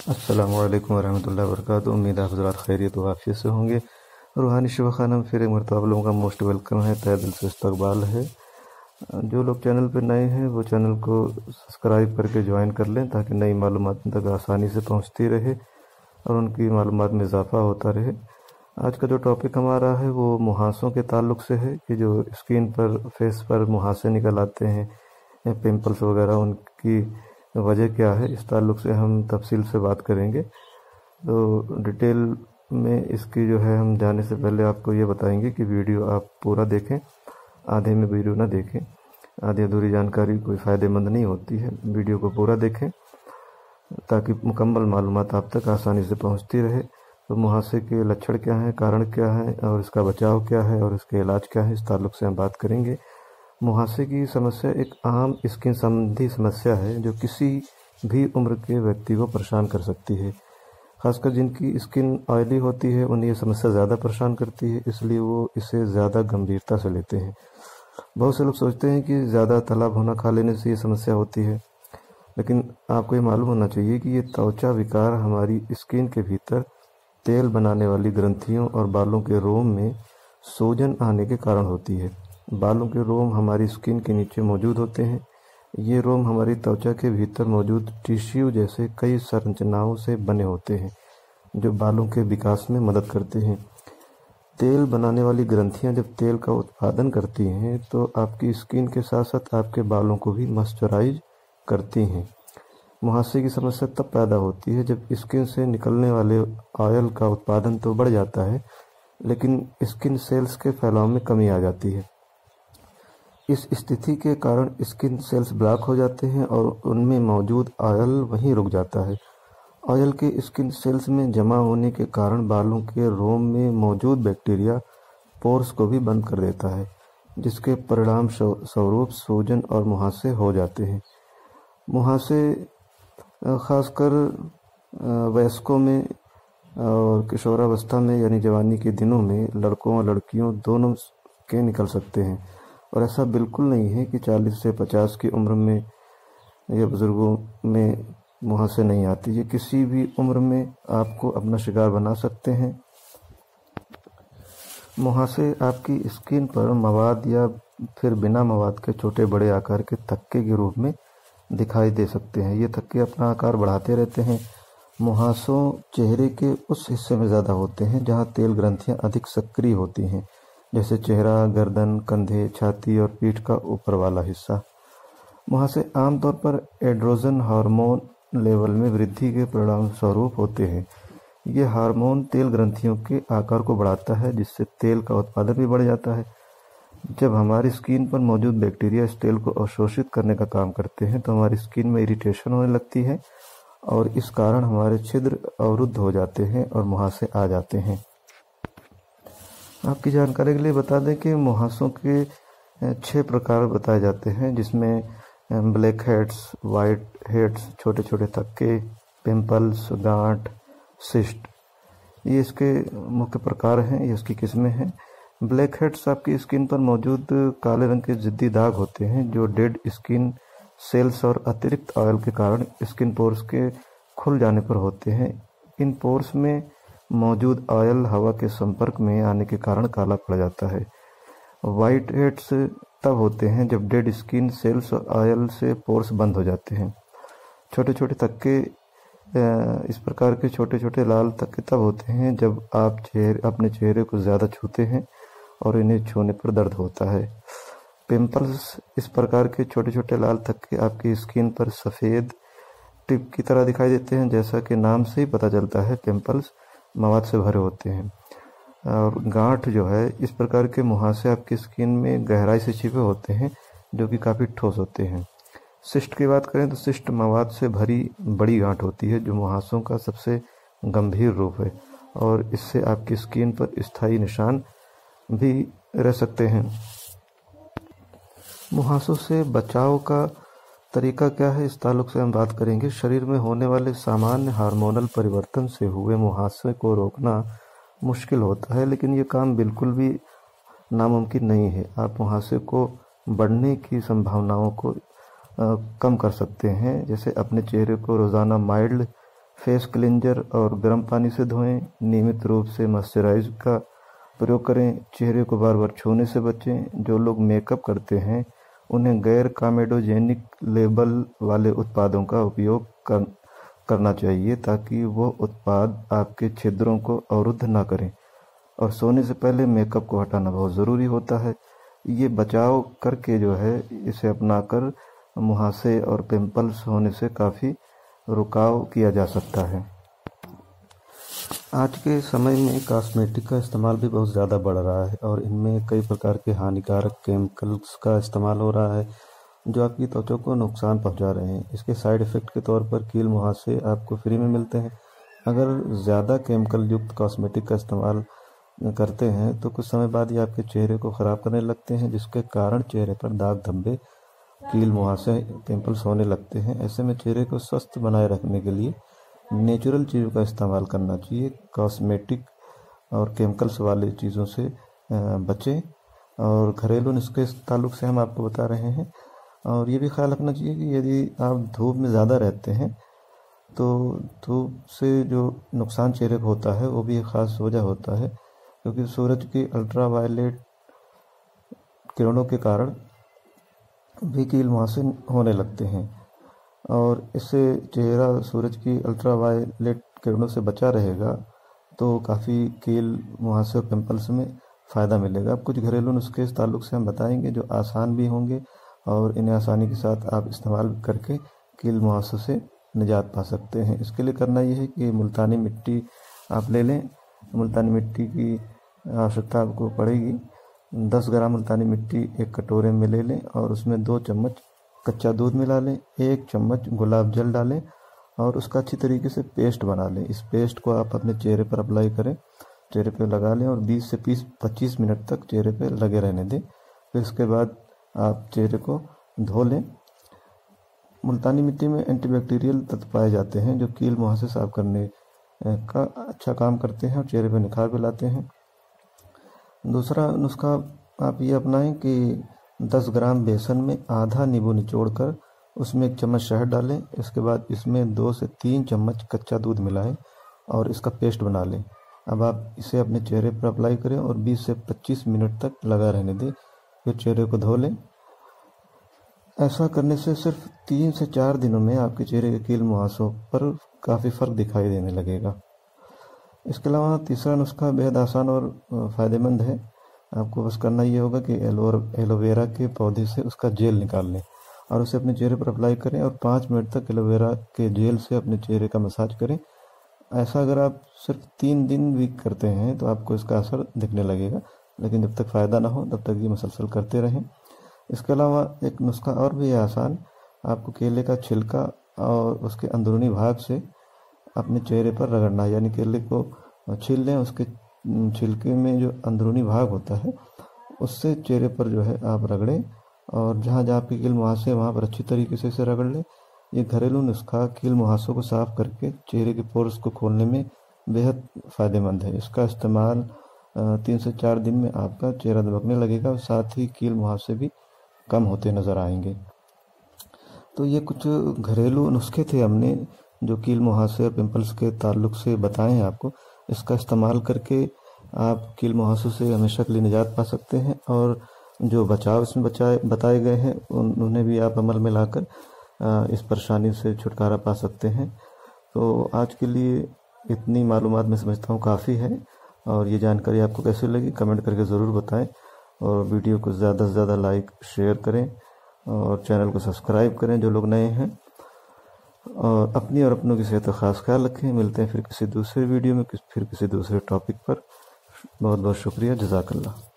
अस्सलामुअलैकुम वरहमतुल्लाहि वबरकातुहू। उम्मीद है हज़रात खैरियत व आफियत से होंगे। रूहानी शिवा खाना में फिर एक मरतबा आप लोगों का मोस्ट वेलकम है, तहे दिल से इस्तकबाल है। जो लोग चैनल पर नए हैं वो चैनल को सब्सक्राइब करके ज्वाइन कर लें ताकि नई मालूमात उन तक आसानी से पहुंचती रहे और उनकी मालूमात में इजाफ़ा होता रहे। आज का जो टॉपिक हमारा है वो मुहासों के ताल्लुक़ से है कि जो स्किन पर फेस पर मुहासे निकल आते हैं या पिंपल्स वगैरह, उनकी वजह क्या है, इस ताल्लुक़ से हम तफसील से बात करेंगे। तो डिटेल में इसकी जो है हम जाने से पहले आपको ये बताएंगे कि वीडियो आप पूरा देखें, आधे में वीडियो ना देखें। आधी अधूरी जानकारी कोई फ़ायदेमंद नहीं होती है। वीडियो को पूरा देखें ताकि मुकम्मल मालूमात आप तक आसानी से पहुंचती रहे। तो मुहासे के लक्षण क्या हैं, कारण क्या है और इसका बचाव क्या है और इसके इलाज क्या है, इस ताल्लुक़ से हम बात करेंगे। मुहासे की समस्या एक आम स्किन संबंधी समस्या है जो किसी भी उम्र के व्यक्ति को परेशान कर सकती है। खासकर जिनकी स्किन ऑयली होती है उन्हें यह समस्या ज़्यादा परेशान करती है, इसलिए वो इसे ज़्यादा गंभीरता से लेते हैं। बहुत से लोग सोचते हैं कि ज़्यादा तला भुना खा लेने से ये समस्या होती है, लेकिन आपको ये मालूम होना चाहिए कि ये त्वचा विकार हमारी स्किन के भीतर तेल बनाने वाली ग्रंथियों और बालों के रोम में सूजन आने के कारण होती है। बालों के रोम हमारी स्किन के नीचे मौजूद होते हैं। ये रोम हमारी त्वचा के भीतर मौजूद टिश्यू जैसे कई संरचनाओं से बने होते हैं जो बालों के विकास में मदद करते हैं। तेल बनाने वाली ग्रंथियां जब तेल का उत्पादन करती हैं तो आपकी स्किन के साथ साथ आपके बालों को भी मॉइस्चराइज करती हैं। मुहासे की समस्या तब पैदा होती है जब स्किन से निकलने वाले ऑयल का उत्पादन तो बढ़ जाता है, लेकिन स्किन सेल्स के फैलाव में कमी आ जाती है। इस स्थिति के कारण स्किन सेल्स ब्लॉक हो जाते हैं और उनमें मौजूद ऑयल वहीं रुक जाता है। ऑयल के स्किन सेल्स में जमा होने के कारण बालों के रोम में मौजूद बैक्टीरिया पोर्स को भी बंद कर देता है, जिसके परिणाम स्वरूप सूजन और मुहासे हो जाते हैं। मुहासे खासकर वयस्कों में और किशोरावस्था में यानी जवानी के दिनों में लड़कों और लड़कियों दोनों के निकल सकते हैं। और ऐसा बिल्कुल नहीं है कि 40 से 50 की उम्र में या बुज़ुर्गों में मुहासे नहीं आती। ये किसी भी उम्र में आपको अपना शिकार बना सकते हैं। मुहासे आपकी स्किन पर मवाद या फिर बिना मवाद के छोटे बड़े आकार के थक्के के रूप में दिखाई दे सकते हैं। ये थक्के अपना आकार बढ़ाते रहते हैं। मुहासों चेहरे के उस हिस्से में ज़्यादा होते हैं जहाँ तेल ग्रंथियाँ अधिक सक्रिय होती हैं, जैसे चेहरा, गर्दन, कंधे, छाती और पीठ का ऊपर वाला हिस्सा। मुहासे आमतौर पर एड्रोजन हार्मोन लेवल में वृद्धि के परिणाम स्वरूप होते हैं। ये हार्मोन तेल ग्रंथियों के आकार को बढ़ाता है, जिससे तेल का उत्पादन भी बढ़ जाता है। जब हमारी स्किन पर मौजूद बैक्टीरिया इस तेल को अवशोषित करने का काम करते हैं तो हमारी स्किन में इरिटेशन होने लगती है और इस कारण हमारे छिद्र अवरुद्ध हो जाते हैं और मुहासे आ जाते हैं। आपकी जानकारी के लिए बता दें कि मुहासों के 6 प्रकार बताए जाते हैं, जिसमें ब्लैक हेड्स, वाइट हेड्स, छोटे छोटे थक्के, पिंपल्स, गांठ, सिस्ट, ये इसके मुख्य प्रकार हैं, ये इसकी किस्में हैं। ब्लैक हेड्स आपकी स्किन पर मौजूद काले रंग के ज़िद्दी दाग होते हैं जो डेड स्किन सेल्स और अतिरिक्त ऑयल के कारण स्किन पोर्स के खुल जाने पर होते हैं। इन पोर्स में मौजूद ऑयल हवा के संपर्क में आने के कारण काला पड़ जाता है। वाइट हेड्स तब होते हैं जब डेड स्किन सेल्स और ऑयल से पोर्स बंद हो जाते हैं। छोटे छोटे थक्के, इस प्रकार के छोटे छोटे लाल थक्के तब होते हैं जब आप अपने चेहरे को ज़्यादा छूते हैं और इन्हें छूने पर दर्द होता है। पिंपल्स, इस प्रकार के छोटे छोटे लाल थक्के आपकी स्किन पर सफ़ेद टिप की तरह दिखाई देते हैं। जैसा कि नाम से ही पता चलता है, पिंपल्स मवाद से भरे होते हैं। और गांठ जो है, इस प्रकार के मुहासे आपकी स्किन में गहराई से छिपे होते हैं जो कि काफ़ी ठोस होते हैं। सिस्ट की बात करें तो सिस्ट मवाद से भरी बड़ी गांठ होती है जो मुहासों का सबसे गंभीर रूप है और इससे आपकी स्किन पर स्थायी निशान भी रह सकते हैं। मुहासों से बचाव का तरीका क्या है, इस ताल्लुक से हम बात करेंगे। शरीर में होने वाले सामान्य हार्मोनल परिवर्तन से हुए मुहासे को रोकना मुश्किल होता है, लेकिन ये काम बिल्कुल भी नामुमकिन नहीं है। आप मुहासे को बढ़ने की संभावनाओं को कम कर सकते हैं, जैसे अपने चेहरे को रोज़ाना माइल्ड फेस क्लींजर और गर्म पानी से धोएं। नियमित रूप से मॉइस्चराइज का प्रयोग करें। चेहरे को बार बार छूने से बचें। जो लोग मेकअप करते हैं उन्हें गैर कामेडोजेनिक लेबल वाले उत्पादों का उपयोग करना चाहिए ताकि वो उत्पाद आपके छिद्रों को अवरुद्ध ना करें। और सोने से पहले मेकअप को हटाना बहुत ज़रूरी होता है। ये बचाव करके जो है इसे अपनाकर मुहासे और पिंपल्स होने से काफ़ी रुकाव किया जा सकता है। आज के समय में कॉस्मेटिक का इस्तेमाल भी बहुत ज़्यादा बढ़ रहा है और इनमें कई प्रकार के हानिकारक केमिकल्स का इस्तेमाल हो रहा है जो आपकी त्वचा को नुकसान पहुंचा रहे हैं। इसके साइड इफ़ेक्ट के तौर पर कील मुहासे आपको फ्री में मिलते हैं। अगर ज़्यादा केमिकल युक्त कॉस्मेटिक का इस्तेमाल करते हैं तो कुछ समय बाद ये आपके चेहरे को ख़राब करने लगते हैं, जिसके कारण चेहरे पर दाग धब्बे, कील मुहासे, पिंपल्स होने लगते हैं। ऐसे में चेहरे को स्वस्थ बनाए रखने के लिए नेचुरल चीज़ों का इस्तेमाल करना चाहिए। कॉस्मेटिक और केमिकल्स वाली चीज़ों से बचें और घरेलू नुस्खे के ताल्लुक से हम आपको बता रहे हैं। और ये भी ख्याल रखना चाहिए कि यदि आप धूप में ज़्यादा रहते हैं तो धूप से जो नुकसान चेहरे को होता है वो भी एक ख़ास वजह होता है, क्योंकि सूरज की अल्ट्रावायलेट किरणों के कारण भी कील मुहासे होने लगते हैं। और इससे चेहरा सूरज की अल्ट्रावायलेट किरणों से बचा रहेगा तो काफ़ी कील मुहासे और पिंपल्स में फ़ायदा मिलेगा। अब कुछ घरेलू नुस्खे इस ताल्लुक से हम बताएंगे जो आसान भी होंगे और इन्हें आसानी के साथ आप इस्तेमाल करके कील मुहासों से निजात पा सकते हैं। इसके लिए करना ये है कि मुल्तानी मिट्टी आप ले लें। मुल्तानी मिट्टी की आवश्यकता आपको पड़ेगी। 10 ग्राम मुल्तानी मिट्टी एक कटोरे में ले लें और उसमें 2 चम्मच कच्चा दूध मिला लें, 1 चम्मच गुलाब जल डालें और उसका अच्छी तरीके से पेस्ट बना लें। इस पेस्ट को आप अपने चेहरे पर अप्लाई करें, चेहरे पे लगा लें और 20 से 25 मिनट तक चेहरे पे लगे रहने दें। फिर इसके बाद आप चेहरे को धो लें। मुल्तानी मिट्टी में एंटीबैक्टीरियल तत्व पाए जाते हैं जो कील मुहासे साफ करने का अच्छा काम करते हैं और चेहरे पे निखार भी लाते हैं। दूसरा नुस्खा आप ये अपनाएं कि 10 ग्राम बेसन में आधा नींबू निचोड़कर उसमें 1 चम्मच शहद डालें। इसके बाद इसमें 2 से 3 चम्मच कच्चा दूध मिलाएं और इसका पेस्ट बना लें। अब आप इसे अपने चेहरे पर अप्लाई करें और 20 से 25 मिनट तक लगा रहने दें। फिर चेहरे को धो लें। ऐसा करने से सिर्फ 3 से 4 दिनों में आपके चेहरे के कील मुहासों पर काफ़ी फ़र्क दिखाई देने लगेगा। इसके अलावा तीसरा नुस्खा बेहद आसान और फ़ायदेमंद है। आपको बस करना ये होगा कि एलोवेरा के पौधे से उसका जेल निकाल लें और उसे अपने चेहरे पर अप्लाई करें और 5 मिनट तक एलोवेरा के जेल से अपने चेहरे का मसाज करें। ऐसा अगर आप सिर्फ 3 दिन भी करते हैं तो आपको इसका असर दिखने लगेगा, लेकिन जब तक फ़ायदा ना हो तब तक ये मसलसल करते रहें। इसके अलावा एक नुस्खा और भी है आसान। आपको केले का छिलका और उसके अंदरूनी भाग से अपने चेहरे पर रगड़ना, यानी केले को छील लें, उसके छिलके में जो अंदरूनी भाग होता है उससे चेहरे पर जो है आप रगड़ें और जहाँ जहाँ आपकी कील मुहासे है वहाँ पर अच्छी तरीके से इसे रगड़ लें। ये घरेलू नुस्खा कील मुहासों को साफ करके चेहरे के पोर्स को खोलने में बेहद फ़ायदेमंद है। इसका इस्तेमाल 3 से 4 दिन में आपका चेहरा दमकने लगेगा और साथ ही कील मुहासे भी कम होते नज़र आएंगे। तो ये कुछ घरेलू नुस्खे थे हमने जो कील मुहासे और पिंपल्स के ताल्लुक से बताए हैं आपको। इसका इस्तेमाल करके आप कील मुहासों से हमेशा के लिए निजात पा सकते हैं और जो बचाव इसमें बताए गए हैं उन्हें भी आप अमल में लाकर इस परेशानी से छुटकारा पा सकते हैं। तो आज के लिए इतनी मालूमात मैं समझता हूँ काफ़ी है। और ये जानकारी आपको कैसी लगी कमेंट करके ज़रूर बताएं और वीडियो को ज़्यादा से ज़्यादा लाइक शेयर करें और चैनल को सब्सक्राइब करें जो लोग नए हैं। और अपनी और अपनों की सेहत का खास ख्याल रखें। मिलते हैं फिर किसी दूसरे वीडियो में, फिर किसी दूसरे टॉपिक पर। बहुत बहुत शुक्रिया। जज़ाकल्लाह।